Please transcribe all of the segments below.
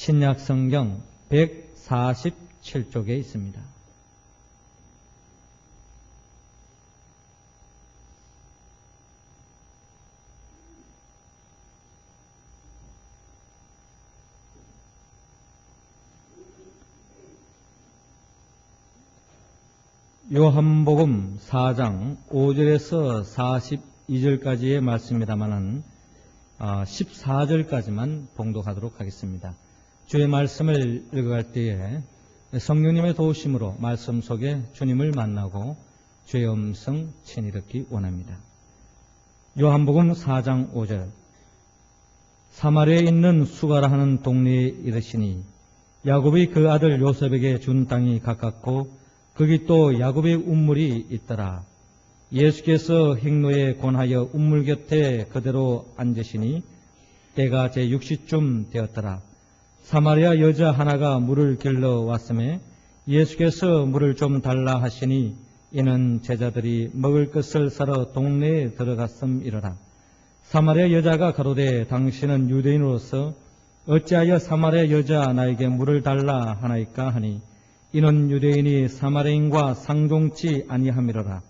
신약성경 147쪽에 있습니다. 요한복음 4장 5절에서 42절까지의 말씀입니다만은 14절까지만 봉독하도록 하겠습니다. 주의 말씀을 읽어갈 때에 성령님의 도우심으로 말씀 속에 주님을 만나고 주의 음성 친히 듣기 원합니다. 요한복음 4장 5절 사마리아에 있는 수가라 하는 동네에 이르시니 야곱이 그 아들 요셉에게 준 땅이 가깝고 거기 또 야곱의 운물이 있더라. 예수께서 행로에 권하여 운물 곁에 그대로 앉으시니 때가 제6시쯤 되었더라. 사마리아 여자 하나가 물을 길러 왔음에 예수께서 물을 좀 달라 하시니 이는 제자들이 먹을 것을 사러 동네에 들어갔음이러라. 사마리아 여자가 가로되 당신은 유대인으로서 어찌하여 사마리아 여자 나에게 물을 달라 하나이까 하니 이는 유대인이 사마리아인과 상종치 아니함이로라.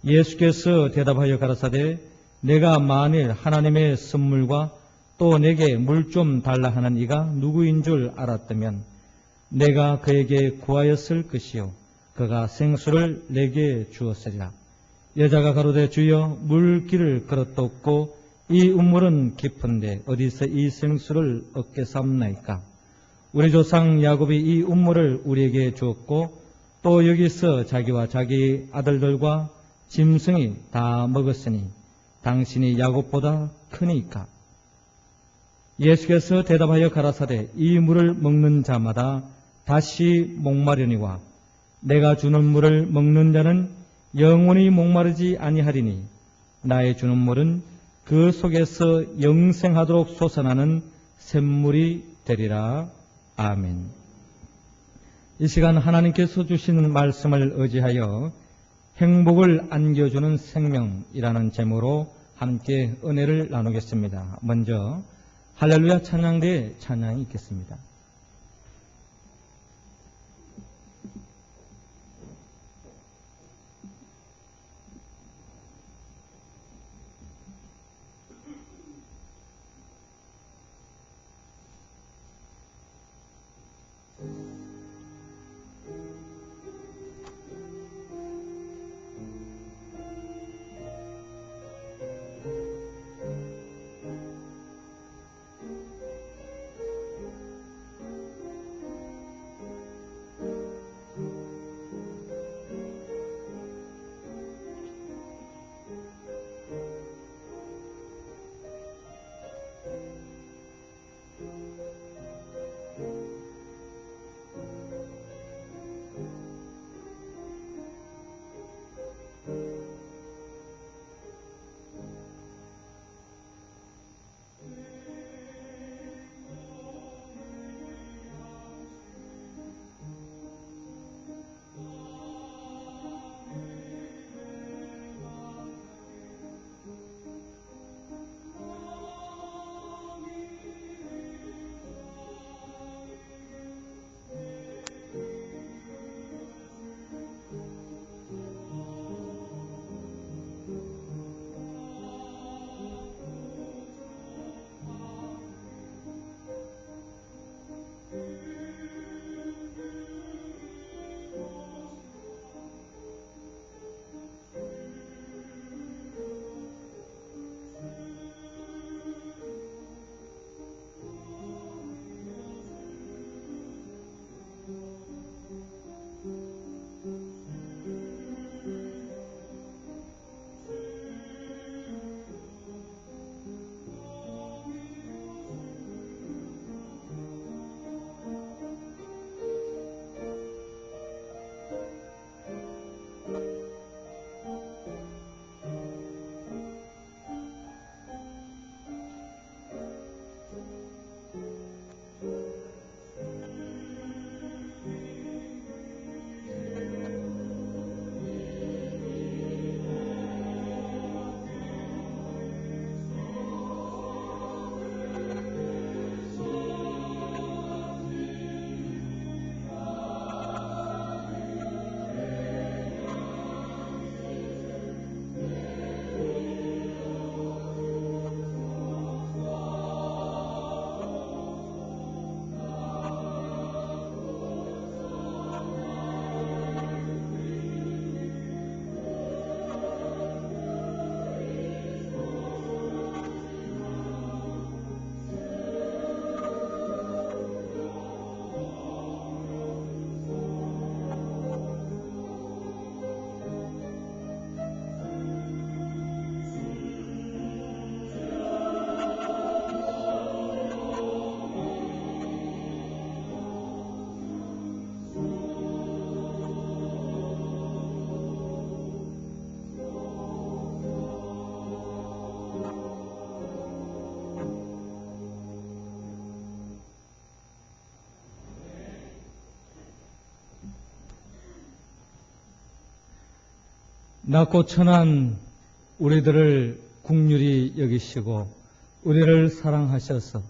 예수께서 대답하여 가라사대 내가 만일 하나님의 선물과 또 내게 물 좀 달라 하는 이가 누구인 줄 알았다면 내가 그에게 구하였을 것이요 그가 생수를 내게 주었으리라. 여자가 가로되 주여 물길을 걸었옵고 이 운물은 깊은데 어디서 이 생수를 얻겠사옵나이까. 우리 조상 야곱이 이 운물을 우리에게 주었고 또 여기서 자기와 자기 아들들과 짐승이 다 먹었으니 당신이 야곱보다 크니까. 예수께서 대답하여 가라사대 이 물을 먹는 자마다 다시 목마르니와 내가 주는 물을 먹는 자는 영원히 목마르지 아니하리니 나의 주는 물은 그 속에서 영생하도록 솟아나는 샘물이 되리라. 아멘. 이 시간 하나님께서 주시는 말씀을 의지하여 행복을 안겨주는 생명이라는 제목으로 함께 은혜를 나누겠습니다. 먼저 할렐루야 찬양대의 찬양이 있겠습니다. 낮고 천한 우리들을 긍휼히 여기시고 우리를 사랑하셔서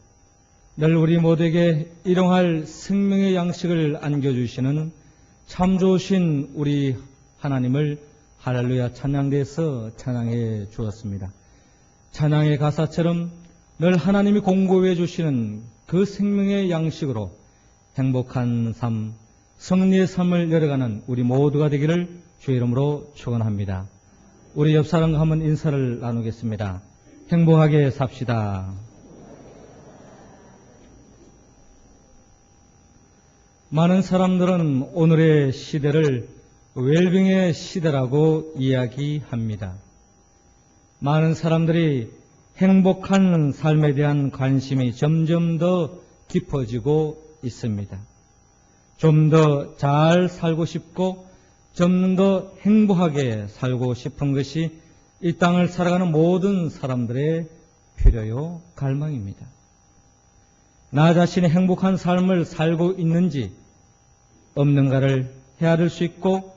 늘 우리 모두에게 일용할 생명의 양식을 안겨주시는 참 좋으신 우리 하나님을 할렐루야 찬양대에서 찬양해 주었습니다. 찬양의 가사처럼 늘 하나님이 공급해 주시는 그 생명의 양식으로 행복한 삶, 승리의 삶을 열어가는 우리 모두가 되기를 주의 이름으로 축원합니다. 우리 옆 사람과 한번 인사를 나누겠습니다. 행복하게 삽시다. 많은 사람들은 오늘의 시대를 웰빙의 시대라고 이야기합니다. 많은 사람들이 행복한 삶에 대한 관심이 점점 더 깊어지고 있습니다. 좀 더 잘 살고 싶고 좀 더 행복하게 살고 싶은 것이 이 땅을 살아가는 모든 사람들의 필요요 갈망입니다. 나 자신이 행복한 삶을 살고 있는지 없는가를 헤아릴 수 있고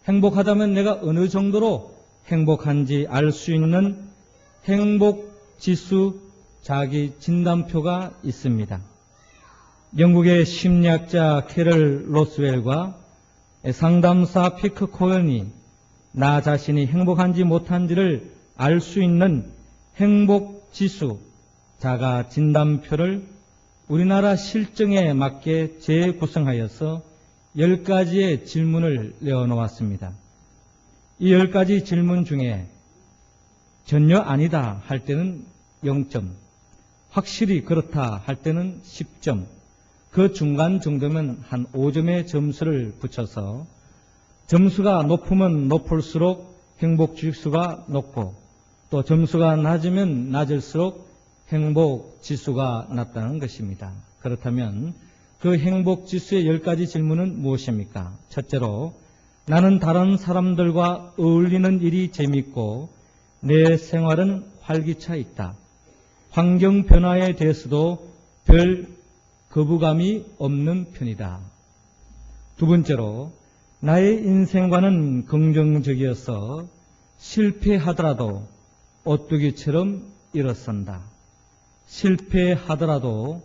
행복하다면 내가 어느 정도로 행복한지 알 수 있는 행복지수 자기 진단표가 있습니다. 영국의 심리학자 캐럴 로스웰과 상담사 피크 코언이 나 자신이 행복한지 못한지를 알 수 있는 행복지수 자가 진단표를 우리나라 실정에 맞게 재구성하여서 10가지의 질문을 내어놓았습니다. 이 10가지 질문 중에 전혀 아니다 할 때는 0점, 확실히 그렇다 할 때는 10점, 그 중간 정도면 한 5점의 점수를 붙여서 점수가 높으면 높을수록 행복지수가 높고 또 점수가 낮으면 낮을수록 행복지수가 낮다는 것입니다. 그렇다면 그 행복지수의 10가지 질문은 무엇입니까? 첫째로 나는 다른 사람들과 어울리는 일이 재미있고 내 생활은 활기차 있다. 환경 변화에 대해서도 별 거부감이 없는 편이다. 두 번째로 나의 인생관은 긍정적이어서 실패하더라도 오뚜기처럼 일어선다. 실패하더라도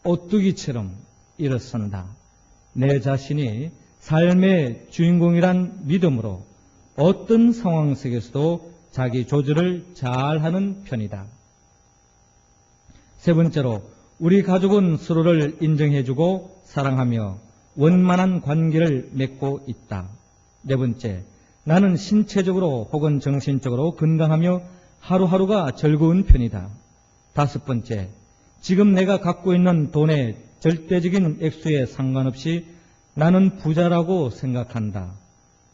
오뚜기처럼 일어선다. 내 자신이 삶의 주인공이란 믿음으로 어떤 상황 속에서도 자기 조절을 잘하는 편이다. 세 번째로 우리 가족은 서로를 인정해주고 사랑하며 원만한 관계를 맺고 있다. 네 번째, 나는 신체적으로 혹은 정신적으로 건강하며 하루하루가 즐거운 편이다. 다섯 번째, 지금 내가 갖고 있는 돈의 절대적인 액수에 상관없이 나는 부자라고 생각한다.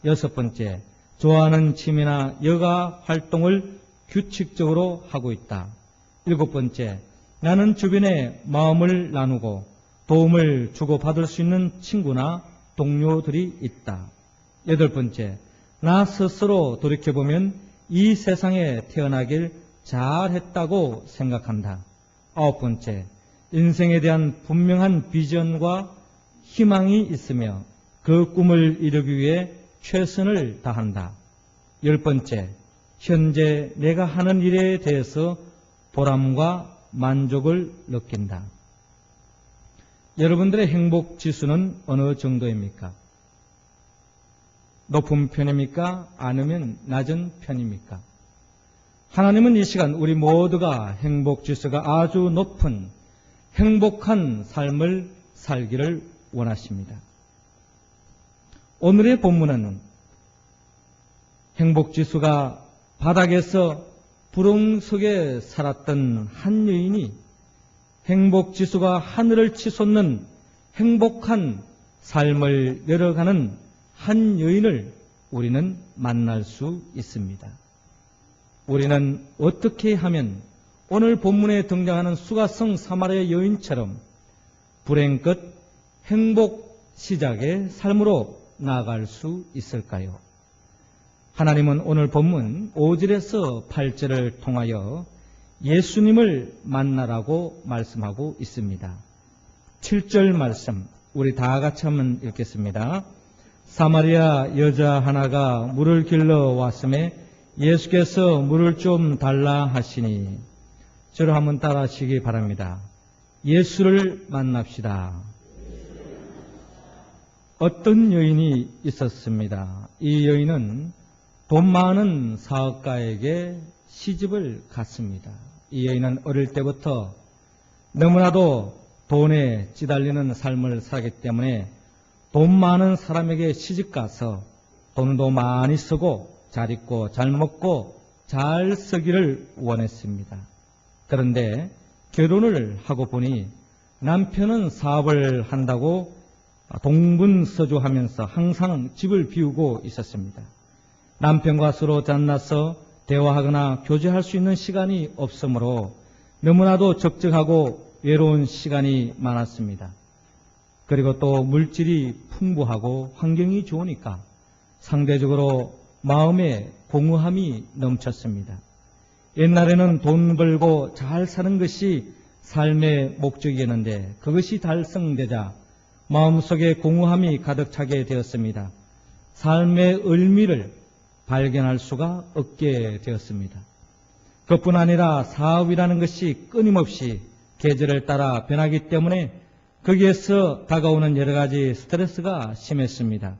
여섯 번째, 좋아하는 취미나 여가 활동을 규칙적으로 하고 있다. 일곱 번째, 나는 주변에 마음을 나누고 도움을 주고받을 수 있는 친구나 동료들이 있다. 여덟 번째, 나 스스로 돌이켜보면 이 세상에 태어나길 잘했다고 생각한다. 아홉 번째, 인생에 대한 분명한 비전과 희망이 있으며 그 꿈을 이루기 위해 최선을 다한다. 열 번째, 현재 내가 하는 일에 대해서 보람과 만족을 느낀다. 여러분들의 행복 지수는 어느 정도입니까? 높은 편입니까? 아니면 낮은 편입니까? 하나님은 이 시간 우리 모두가 행복 지수가 아주 높은 행복한 삶을 살기를 원하십니다. 오늘의 본문은 행복 지수가 바닥에서 불행 속에 살았던 한 여인이 행복지수가 하늘을 치솟는 행복한 삶을 열어가는 한 여인을 우리는 만날 수 있습니다. 우리는 어떻게 하면 오늘 본문에 등장하는 수가성 사마리아 여인처럼 불행 끝 행복 시작의 삶으로 나아갈 수 있을까요? 하나님은 오늘 본문 5절에서 8절을 통하여 예수님을 만나라고 말씀하고 있습니다. 7절 말씀 우리 다 같이 한번 읽겠습니다. 사마리아 여자 하나가 물을 길러 왔음에 예수께서 물을 좀 달라 하시니, 저를 한번 따라 하시기 바랍니다. 예수를 만납시다. 어떤 여인이 있었습니다. 이 여인은 돈 많은 사업가에게 시집을 갔습니다. 이 여인은 어릴 때부터 너무나도 돈에 찌달리는 삶을 살기 때문에 돈 많은 사람에게 시집가서 돈도 많이 쓰고 잘 입고 잘 먹고 잘 쓰기를 원했습니다. 그런데 결혼을 하고 보니 남편은 사업을 한다고 동분서주하면서 항상 집을 비우고 있었습니다. 남편과 서로 만나서 대화하거나 교제할 수 있는 시간이 없으므로 너무나도 적적하고 외로운 시간이 많았습니다. 그리고 또 물질이 풍부하고 환경이 좋으니까 상대적으로 마음에 공허함이 넘쳤습니다. 옛날에는 돈 벌고 잘 사는 것이 삶의 목적이었는데 그것이 달성되자 마음속에 공허함이 가득 차게 되었습니다. 삶의 의미를 발견할 수가 없게 되었습니다. 그뿐 아니라 사업이라는 것이 끊임없이 계절을 따라 변하기 때문에 거기에서 다가오는 여러 가지 스트레스가 심했습니다.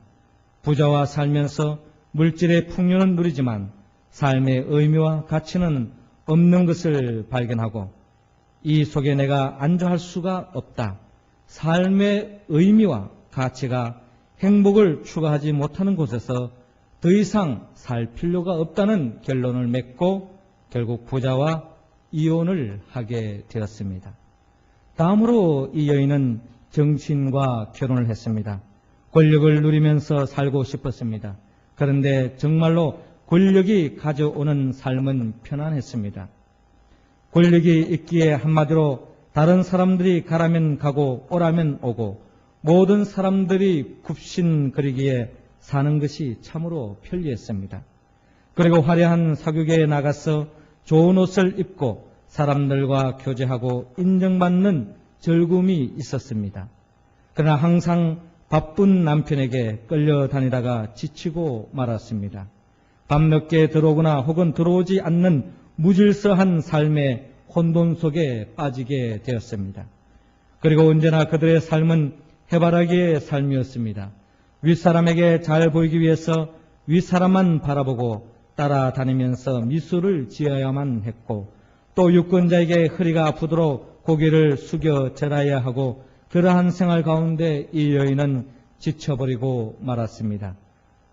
부자와 살면서 물질의 풍요는 누리지만 삶의 의미와 가치는 없는 것을 발견하고 이 속에 내가 안주할 수가 없다. 삶의 의미와 가치가 행복을 추구하지 못하는 곳에서 더 이상 살 필요가 없다는 결론을 맺고 결국 부자와 이혼을 하게 되었습니다. 다음으로 이 여인은 정치인과 결혼을 했습니다. 권력을 누리면서 살고 싶었습니다. 그런데 정말로 권력이 가져오는 삶은 편안했습니다. 권력이 있기에 한마디로 다른 사람들이 가라면 가고 오라면 오고 모든 사람들이 굽신거리기에 사는 것이 참으로 편리했습니다. 그리고 화려한 사교계에 나가서 좋은 옷을 입고 사람들과 교제하고 인정받는 즐거움이 있었습니다. 그러나 항상 바쁜 남편에게 끌려다니다가 지치고 말았습니다. 밤늦게 들어오거나 혹은 들어오지 않는 무질서한 삶의 혼돈 속에 빠지게 되었습니다. 그리고 언제나 그들의 삶은 해바라기의 삶이었습니다. 윗사람에게 잘 보이기 위해서 윗사람만 바라보고 따라다니면서 미소를 지어야만 했고 또 유권자에게 허리가 아프도록 고개를 숙여 절하야 하고 그러한 생활 가운데 이 여인은 지쳐버리고 말았습니다.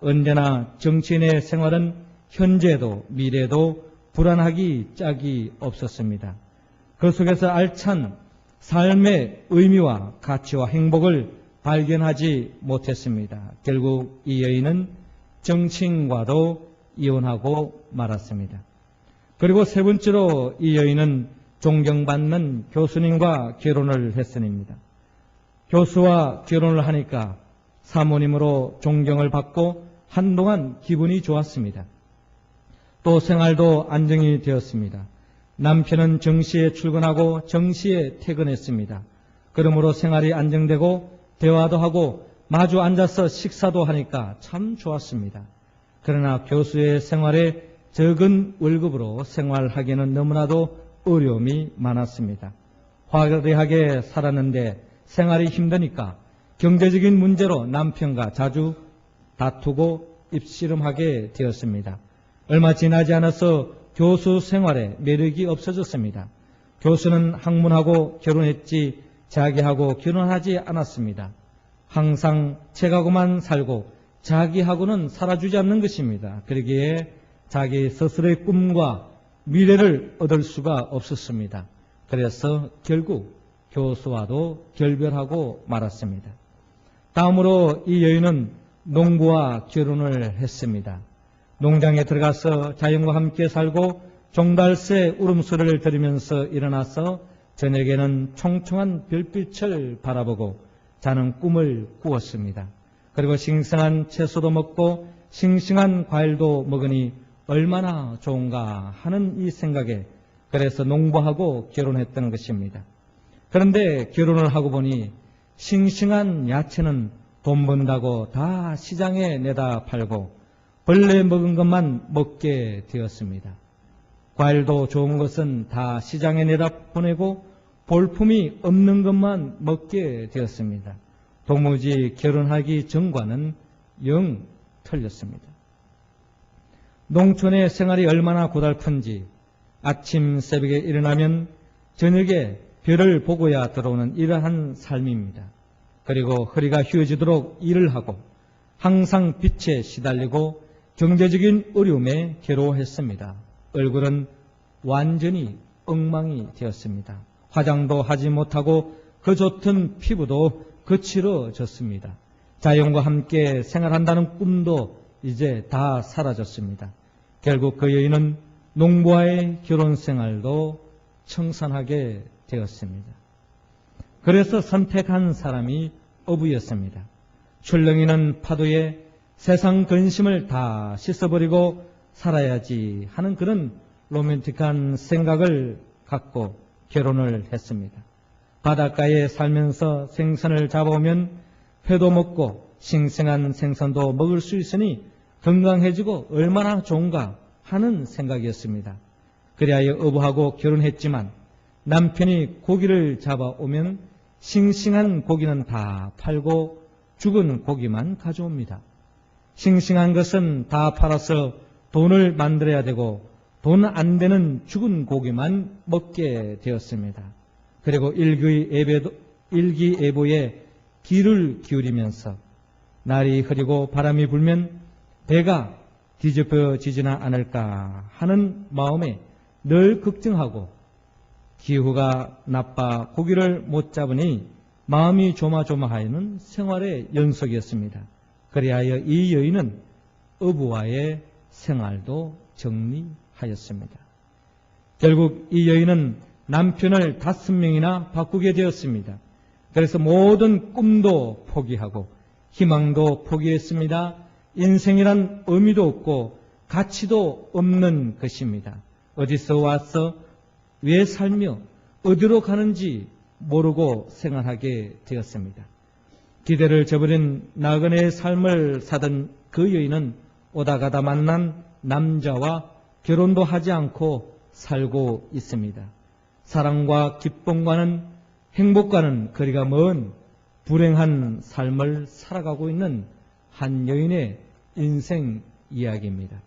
언제나 정치인의 생활은 현재도 미래도 불안하기 짝이 없었습니다. 그 속에서 알찬 삶의 의미와 가치와 행복을 발견하지 못했습니다. 결국 이 여인은 정치인과도 이혼하고 말았습니다. 그리고 세 번째로 이 여인은 존경받는 교수님과 결혼을 했습니다. 교수와 결혼을 하니까 사모님으로 존경을 받고 한동안 기분이 좋았습니다. 또 생활도 안정이 되었습니다. 남편은 정시에 출근하고 정시에 퇴근했습니다. 그러므로 생활이 안정되고 대화도 하고 마주 앉아서 식사도 하니까 참 좋았습니다. 그러나 교수의 생활에 적은 월급으로 생활하기는 너무나도 어려움이 많았습니다. 화려하게 살았는데 생활이 힘드니까 경제적인 문제로 남편과 자주 다투고 입씨름하게 되었습니다. 얼마 지나지 않아서 교수 생활에 매력이 없어졌습니다. 교수는 학문하고 결혼했지 자기하고 결혼하지 않았습니다. 항상 책하고만 살고 자기하고는 살아주지 않는 것입니다. 그러기에 자기 스스로의 꿈과 미래를 얻을 수가 없었습니다. 그래서 결국 교수와도 결별하고 말았습니다. 다음으로 이 여인은 농부와 결혼을 했습니다. 농장에 들어가서 자연과 함께 살고 종달새 울음소리를 들으면서 일어나서 저녁에는 총총한 별빛을 바라보고 자는 꿈을 꾸었습니다. 그리고 싱싱한 채소도 먹고 싱싱한 과일도 먹으니 얼마나 좋은가 하는 이 생각에 그래서 농부하고 결혼했던 것입니다. 그런데 결혼을 하고 보니 싱싱한 야채는 돈 번다고 다 시장에 내다 팔고 벌레 먹은 것만 먹게 되었습니다. 과일도 좋은 것은 다 시장에 내다 보내고 볼품이 없는 것만 먹게 되었습니다. 도무지 결혼하기 전과는 영 틀렸습니다. 농촌의 생활이 얼마나 고달픈지 아침 새벽에 일어나면 저녁에 별을 보고야 들어오는 이러한 삶입니다. 그리고 허리가 휘어지도록 일을 하고 항상 빛에 시달리고 경제적인 어려움에 괴로워했습니다. 얼굴은 완전히 엉망이 되었습니다. 화장도 하지 못하고 그 좋던 피부도 거칠어졌습니다. 자연과 함께 생활한다는 꿈도 이제 다 사라졌습니다. 결국 그 여인은 농부와의 결혼 생활도 청산하게 되었습니다. 그래서 선택한 사람이 어부였습니다. 출렁이는 파도에 세상 근심을 다 씻어버리고 살아야지 하는 그런 로맨틱한 생각을 갖고 결혼을 했습니다. 바닷가에 살면서 생선을 잡아오면 회도 먹고 싱싱한 생선도 먹을 수 있으니 건강해지고 얼마나 좋은가 하는 생각이었습니다. 그리하여 어부하고 결혼했지만 남편이 고기를 잡아오면 싱싱한 고기는 다 팔고 죽은 고기만 가져옵니다. 싱싱한 것은 다 팔아서 돈을 만들어야 되고 돈 안 되는 죽은 고기만 먹게 되었습니다. 그리고 일기예보에 귀를 기울이면서 날이 흐리고 바람이 불면 배가 뒤집어지지나 않을까 하는 마음에 늘 걱정하고 기후가 나빠 고기를 못 잡으니 마음이 조마조마하여는 생활의 연속이었습니다. 그리하여 이 여인은 어부와의 생활도 정리하였습니다. 결국 이 여인은 남편을 5명이나 바꾸게 되었습니다. 그래서 모든 꿈도 포기하고 희망도 포기했습니다. 인생이란 의미도 없고 가치도 없는 것입니다. 어디서 와서 왜 살며 어디로 가는지 모르고 생활하게 되었습니다. 기대를 저버린 나그네의 삶을 사던 그 여인은 오다가다 만난 남자와 결혼도 하지 않고 살고 있습니다. 사랑과 기쁨과는 행복과는 거리가 먼 불행한 삶을 살아가고 있는 한 여인의 인생 이야기입니다.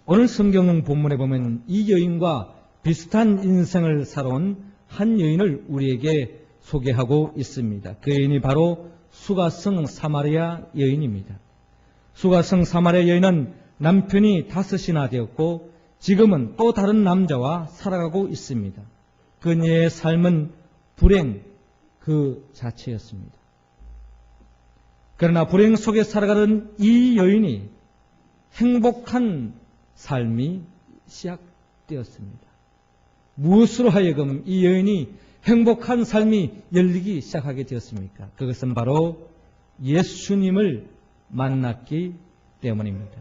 오늘 성경 본문에 보면 이 여인과 비슷한 인생을 살아온 한 여인을 우리에게 소개하고 있습니다. 그 여인이 바로 수가성 사마리아 여인입니다. 수가성 사마리아 여인은 남편이 5이나 되었고 지금은 또 다른 남자와 살아가고 있습니다. 그녀의 삶은 불행 그 자체였습니다. 그러나 불행 속에 살아가던 이 여인이 행복한 삶이 시작되었습니다. 무엇으로 하여금 이 여인이 행복한 삶이 열리기 시작하게 되었습니까? 그것은 바로 예수님을 만났기 때문입니다.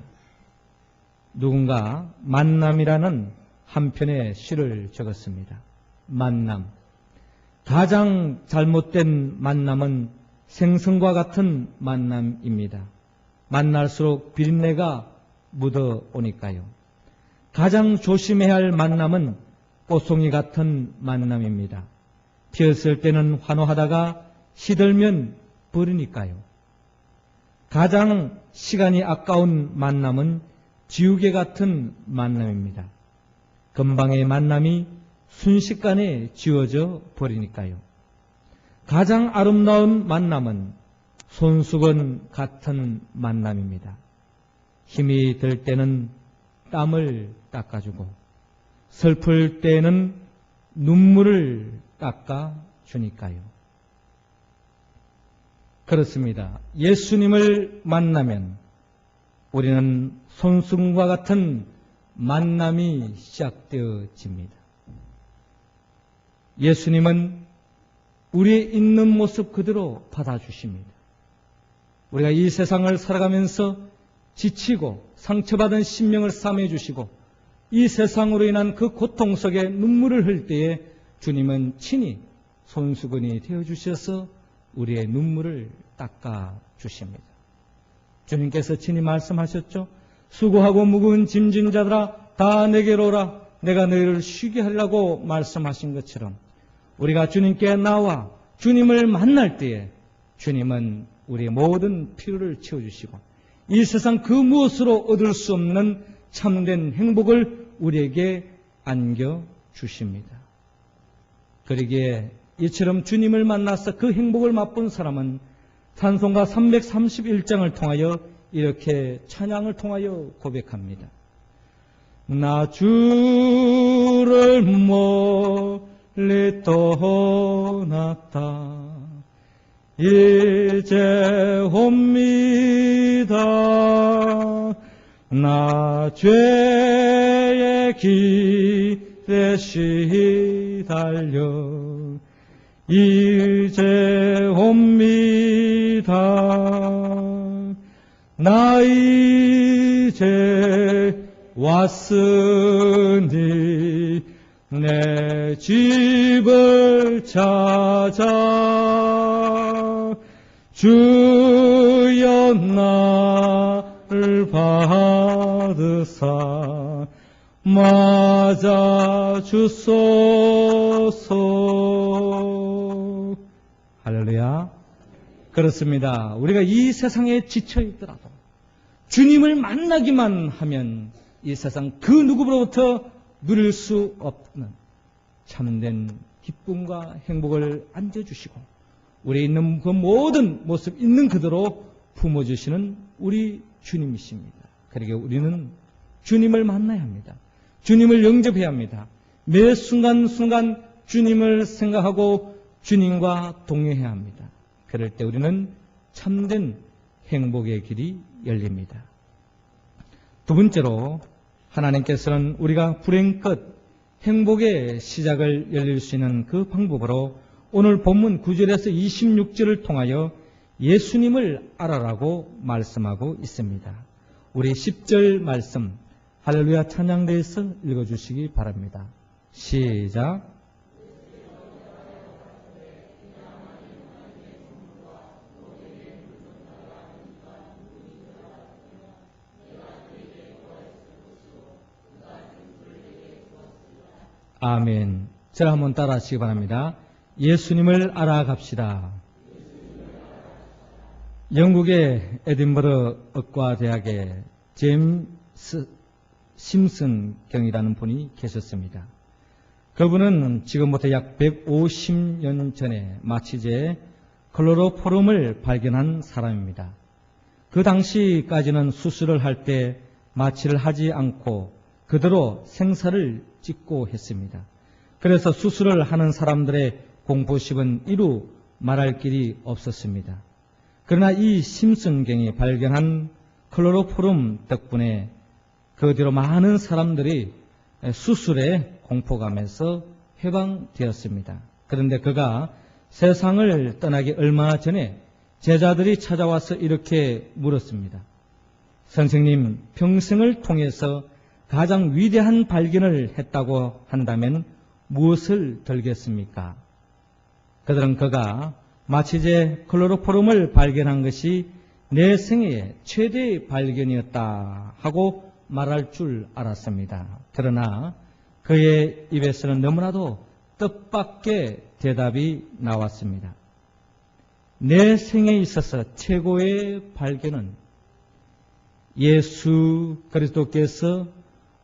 누군가 만남이라는 한 편의 시를 적었습니다. 만남. 가장 잘못된 만남은 생선과 같은 만남입니다. 만날수록 비린내가 묻어오니까요. 가장 조심해야 할 만남은 꽃송이 같은 만남입니다. 피었을 때는 환호하다가 시들면 버리니까요. 가장 시간이 아까운 만남은 지우개 같은 만남입니다. 금방의 만남이 순식간에 지워져 버리니까요. 가장 아름다운 만남은 손수건 같은 만남입니다. 힘이 들 때는 땀을 닦아주고 슬플 때는 눈물을 닦아주니까요. 그렇습니다. 예수님을 만나면 우리는 손수건과 같은 만남이 시작되어집니다. 예수님은 우리의 있는 모습 그대로 받아주십니다. 우리가 이 세상을 살아가면서 지치고 상처받은 심령을 싸매주시고 이 세상으로 인한 그 고통 속에 눈물을 흘릴 때에 주님은 친히 손수건이 되어주셔서 우리의 눈물을 닦아 주십니다. 주님께서 친히 말씀하셨죠. 수고하고 무거운 짐진 자들아 다 내게로 오라. 내가 너희를 쉬게 하려고 말씀하신 것처럼 우리가 주님께 나와 주님을 만날 때에 주님은 우리의 모든 필요를 채워주시고 이 세상 그 무엇으로 얻을 수 없는 참된 행복을 우리에게 안겨주십니다. 그러기에 이처럼 주님을 만나서 그 행복을 맛본 사람은 찬송가 331장을 통하여 이렇게 찬양을 통하여 고백합니다. 나 주를 멀리 떠났다 이제 옵니다. 나 죄의 길에 시달려 이제 옵니다. 나 이제 왔으니 내 집을 찾아 주여 나를 받으사 맞아 주소서. 할렐루야. 그렇습니다. 우리가 이 세상에 지쳐 있더라도 주님을 만나기만 하면 이 세상 그 누구로부터 누릴 수 없는 참된 기쁨과 행복을 안겨주시고 우리에 있는 그 모든 모습 있는 그대로 품어주시는 우리 주님이십니다. 그러기에 우리는 주님을 만나야 합니다. 주님을 영접해야 합니다. 매 순간순간 주님을 생각하고 주님과 동행해야 합니다. 그럴 때 우리는 참된 행복의 길이 열립니다. 두 번째로 하나님께서는 우리가 불행 끝 행복의 시작을 열릴 수 있는 그 방법으로 오늘 본문 9절에서 26절을 통하여 예수님을 알아라고 말씀하고 있습니다. 우리 10절 말씀 할렐루야 찬양대에서 읽어주시기 바랍니다. 시작. 아멘. 저를 한번 따라 하시기 바랍니다. 예수님을 알아갑시다. 영국의 에딘버러 의과대학의 제임스 심슨 경이라는 분이 계셨습니다. 그분은 지금부터 약 150년 전에 마취제 클로로포름을 발견한 사람입니다. 그 당시까지는 수술을 할 때 마취를 하지 않고 그대로 생사를 찍고 했습니다. 그래서 수술을 하는 사람들의 공포심은 이루 말할 길이 없었습니다. 그러나 이 심슨경이 발견한 클로로포름 덕분에 그 뒤로 많은 사람들이 수술에 공포감에서 해방되었습니다. 그런데 그가 세상을 떠나기 얼마 전에 제자들이 찾아와서 이렇게 물었습니다. 선생님, 평생을 통해서 가장 위대한 발견을 했다고 한다면 무엇을 들겠습니까? 그들은 그가 마취제 클로로포름을 발견한 것이 내 생애의 최대의 발견이었다 하고 말할 줄 알았습니다. 그러나 그의 입에서는 너무나도 뜻밖의 대답이 나왔습니다. 내 생에 있어서 최고의 발견은 예수 그리스도께서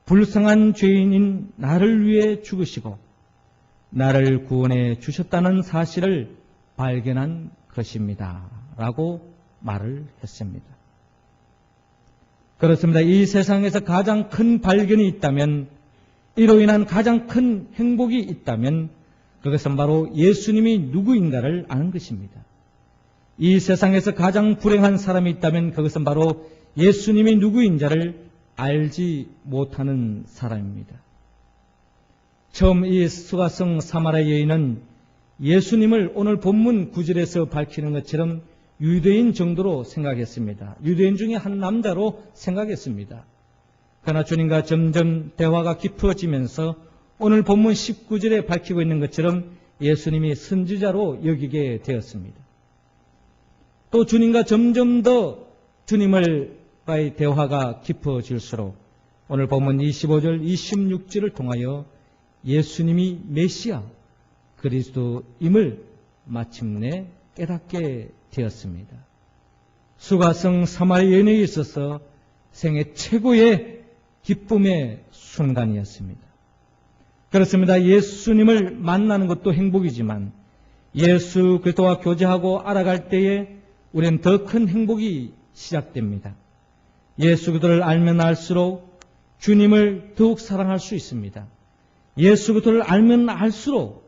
불쌍한 죄인인 나를 위해 죽으시고 나를 구원해 주셨다는 사실을 발견한 것입니다. 라고 말을 했습니다. 그렇습니다. 이 세상에서 가장 큰 발견이 있다면, 이로 인한 가장 큰 행복이 있다면 그것은 바로 예수님이 누구인가를 아는 것입니다. 이 세상에서 가장 불행한 사람이 있다면 그것은 바로 예수님이 누구인지를 알지 못하는 사람입니다. 처음 이 수가성 사마리아 여인은 예수님을 오늘 본문 9절에서 밝히는 것처럼 유대인 정도로 생각했습니다. 유대인 중에 한 남자로 생각했습니다. 그러나 주님과 점점 대화가 깊어지면서 오늘 본문 19절에 밝히고 있는 것처럼 예수님이 선지자로 여기게 되었습니다. 또 주님과 점점 더 주님과의 대화가 깊어질수록 오늘 본문 25절, 26절을 통하여 예수님이 메시아 그리스도임을 마침내 깨닫게 되었습니다. 수가성 사마리아 여인에게 있어서 생애 최고의 기쁨의 순간이었습니다. 그렇습니다. 예수님을 만나는 것도 행복이지만 예수 그리스도와 교제하고 알아갈 때에 우리는 더 큰 행복이 시작됩니다. 예수 그리스도를 알면 알수록 주님을 더욱 사랑할 수 있습니다. 예수 그리스도를 알면 알수록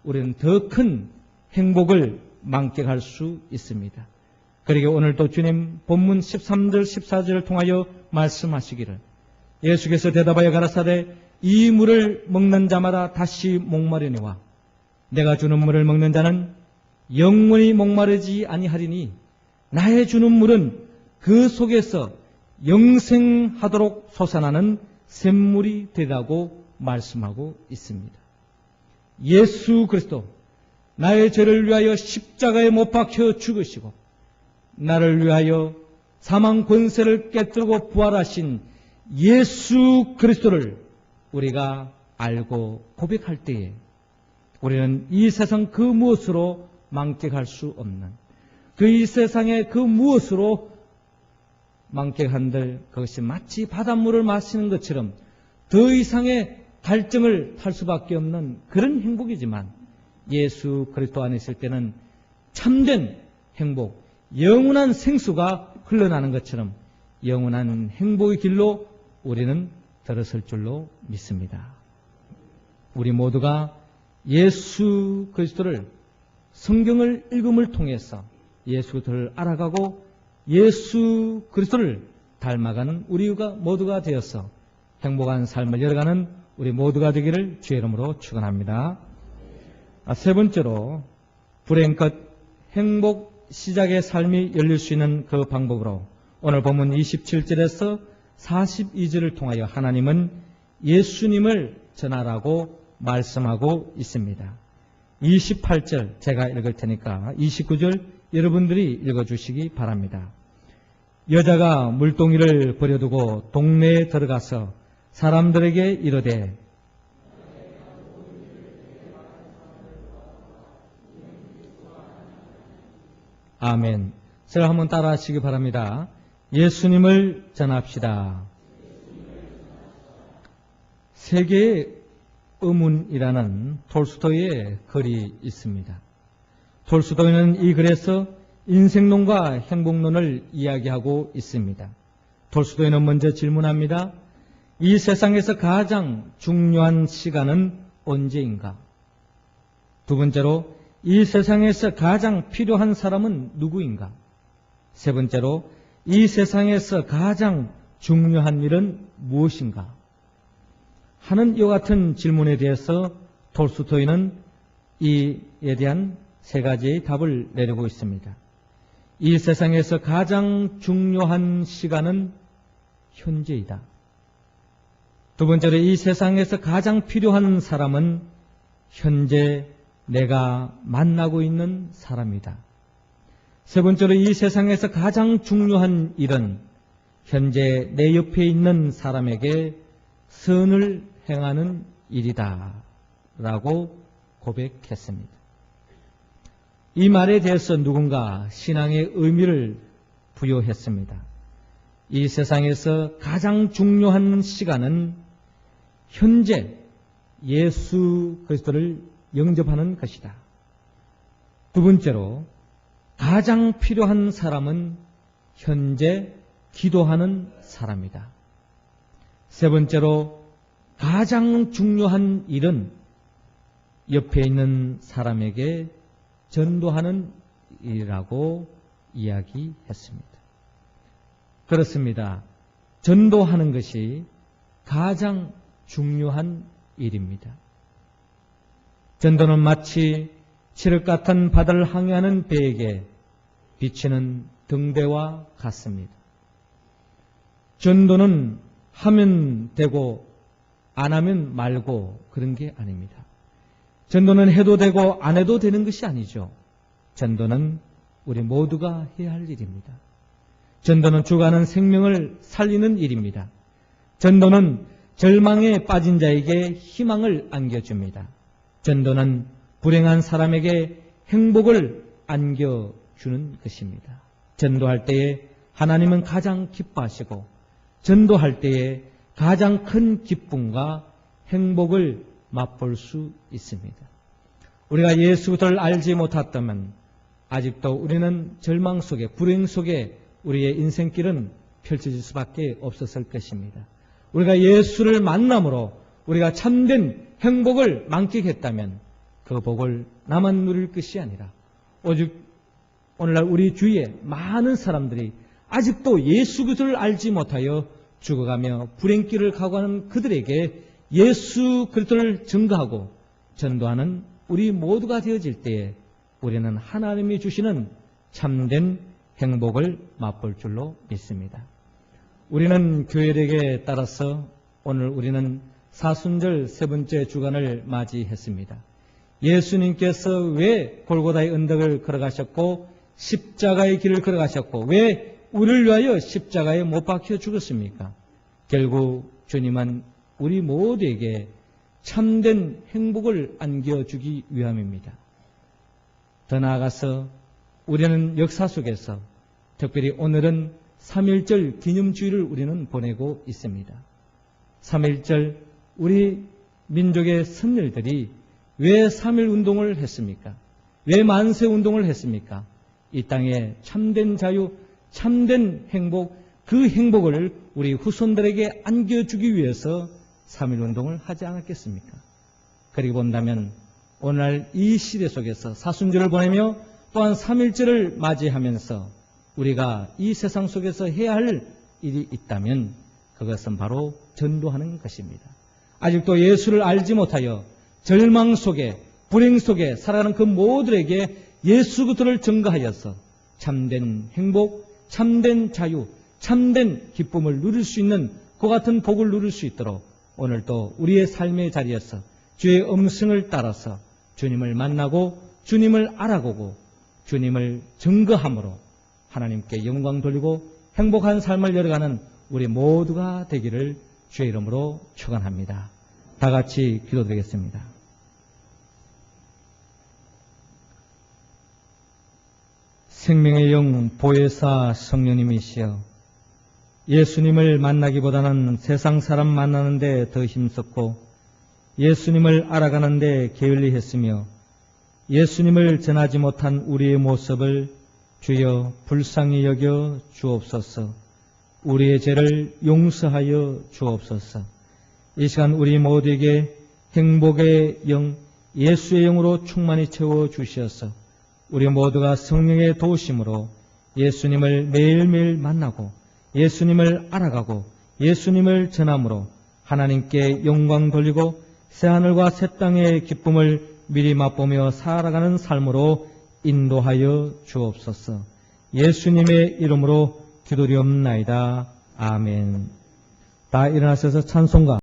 우리는 더 큰 행복을 만끽할 수 있습니다. 그리고 오늘도 주님 본문 13절 14절을 통하여 말씀하시기를 예수께서 대답하여 가라사대 이 물을 먹는 자마다 다시 목마르니와 내가 주는 물을 먹는 자는 영원히 목마르지 아니하리니 나의 주는 물은 그 속에서 영생하도록 솟아나는 샘물이 되라고 말씀하고 있습니다. 예수 그리스도 나의 죄를 위하여 십자가에 못 박혀 죽으시고 나를 위하여 사망 권세를 깨뜨리고 부활하신 예수 그리스도를 우리가 알고 고백할 때에 우리는 이 세상 그 무엇으로 만끽할 수 없는 그 이 세상의 그 무엇으로 만끽한들 그것이 마치 바닷물을 마시는 것처럼 더 이상의 갈증을 탈 수밖에 없는 그런 행복이지만 예수 그리스도 안에 있을 때는 참된 행복, 영원한 생수가 흘러나는 것처럼 영원한 행복의 길로 우리는 들어설 줄로 믿습니다. 우리 모두가 예수 그리스도를 성경을 읽음을 통해서 예수 그리스도를 알아가고 예수 그리스도를 닮아가는 우리가 모두가 되어서 행복한 삶을 열어가는 우리 모두가 되기를 주의 이름으로 축원합니다. 세 번째로 불행 끝 행복 시작의 삶이 열릴 수 있는 그 방법으로 오늘 본문 27절에서 42절을 통하여 하나님은 예수님을 전하라고 말씀하고 있습니다. 28절 제가 읽을 테니까 29절 여러분들이 읽어주시기 바랍니다. 여자가 물동이를 버려두고 동네에 들어가서 사람들에게 이르되 아멘. 제가 한번 따라 하시기 바랍니다. 예수님을 전합시다. 세계의 의문이라는 톨스토이의 글이 있습니다. 톨스토이는 이 글에서 인생론과 행복론을 이야기하고 있습니다. 톨스토이는 먼저 질문합니다. 이 세상에서 가장 중요한 시간은 언제인가? 두 번째로 이 세상에서 가장 필요한 사람은 누구인가? 세 번째로 이 세상에서 가장 중요한 일은 무엇인가? 하는 이와 같은 질문에 대해서 톨스토이는 이에 대한 세 가지의 답을 내리고 있습니다. 이 세상에서 가장 중요한 시간은 현재이다. 두 번째로 이 세상에서 가장 필요한 사람은 현재 내가 만나고 있는 사람이다. 세 번째로 이 세상에서 가장 중요한 일은 현재 내 옆에 있는 사람에게 선을 행하는 일이다 라고 고백했습니다. 이 말에 대해서 누군가 신앙의 의미를 부여했습니다. 이 세상에서 가장 중요한 시간은 현재 예수 그리스도를 영접하는 것이다. 두 번째로 가장 필요한 사람은 현재 기도하는 사람이다. 세 번째로 가장 중요한 일은 옆에 있는 사람에게 전도하는 일이라고 이야기했습니다. 그렇습니다. 전도하는 것이 가장 중요한 일입니다. 전도는 마치 칠흑 같은 바다를 항해하는 배에게 비치는 등대와 같습니다. 전도는 하면 되고 안 하면 말고 그런 게 아닙니다. 전도는 해도 되고 안 해도 되는 것이 아니죠. 전도는 우리 모두가 해야 할 일입니다. 전도는 죽어가는 생명을 살리는 일입니다. 전도는 절망에 빠진 자에게 희망을 안겨줍니다. 전도는 불행한 사람에게 행복을 안겨주는 것입니다. 전도할 때에 하나님은 가장 기뻐하시고 전도할 때에 가장 큰 기쁨과 행복을 맛볼 수 있습니다. 우리가 예수 그리스도를 알지 못했다면 아직도 우리는 절망 속에 불행 속에 우리의 인생길은 펼쳐질 수밖에 없었을 것입니다. 우리가 예수를 만남으로 우리가 참된 행복을 만끽했다면 그 복을 나만 누릴 것이 아니라 오직 오늘날 우리 주위에 많은 사람들이 아직도 예수 그리스도를 알지 못하여 죽어가며 불행길을 가고 하는 그들에게 예수 그리스도를 증거하고 전도하는 우리 모두가 되어질 때에 우리는 하나님이 주시는 참된 행복을 맛볼 줄로 믿습니다. 우리는 교회력에 따라서 오늘 우리는 사순절 세 번째 주간을 맞이했습니다. 예수님께서 왜 골고다의 언덕을 걸어가셨고 십자가의 길을 걸어가셨고 왜 우리를 위하여 십자가에 못 박혀 죽었습니까? 결국 주님은 우리 모두에게 참된 행복을 안겨주기 위함입니다. 더 나아가서 우리는 역사 속에서 특별히 오늘은 3.1절 기념주의를 우리는 보내고 있습니다. 3.1절 우리 민족의 선열들이 왜 3.1 운동을 했습니까? 왜 만세 운동을 했습니까? 이 땅에 참된 자유, 참된 행복, 그 행복을 우리 후손들에게 안겨주기 위해서 3.1 운동을 하지 않았겠습니까? 그리고 본다면 오늘날 이 시대 속에서 사순절을 보내며 또한 3.1절을 맞이하면서 우리가 이 세상 속에서 해야 할 일이 있다면 그것은 바로 전도하는 것입니다. 아직도 예수를 알지 못하여 절망 속에 불행 속에 살아가는 그 모두에게 예수 그리스도를 증거하여서 참된 행복, 참된 자유, 참된 기쁨을 누릴 수 있는 그 같은 복을 누릴 수 있도록 오늘도 우리의 삶의 자리에서 주의 음성을 따라서 주님을 만나고 주님을 알아보고 주님을 증거함으로 하나님께 영광 돌리고 행복한 삶을 열어가는 우리 모두가 되기를 주의 이름으로 축원합니다. 다 같이 기도드리겠습니다. 생명의 영 보혜사 성령님이시여 예수님을 만나기보다는 세상 사람 만나는데 더 힘썼고 예수님을 알아가는데 게을리했으며 예수님을 전하지 못한 우리의 모습을 주여 불쌍히 여겨 주옵소서. 우리의 죄를 용서하여 주옵소서. 이 시간 우리 모두에게 행복의 영, 예수의 영으로 충만히 채워 주시어서 우리 모두가 성령의 도우심으로 예수님을 매일매일 만나고 예수님을 알아가고 예수님을 전함으로 하나님께 영광 돌리고 새하늘과 새 땅의 기쁨을 미리 맛보며 살아가는 삶으로 인도하여 주옵소서. 예수님의 이름으로 기도리옵나이다. 아멘. 다 일어나셔서 찬송가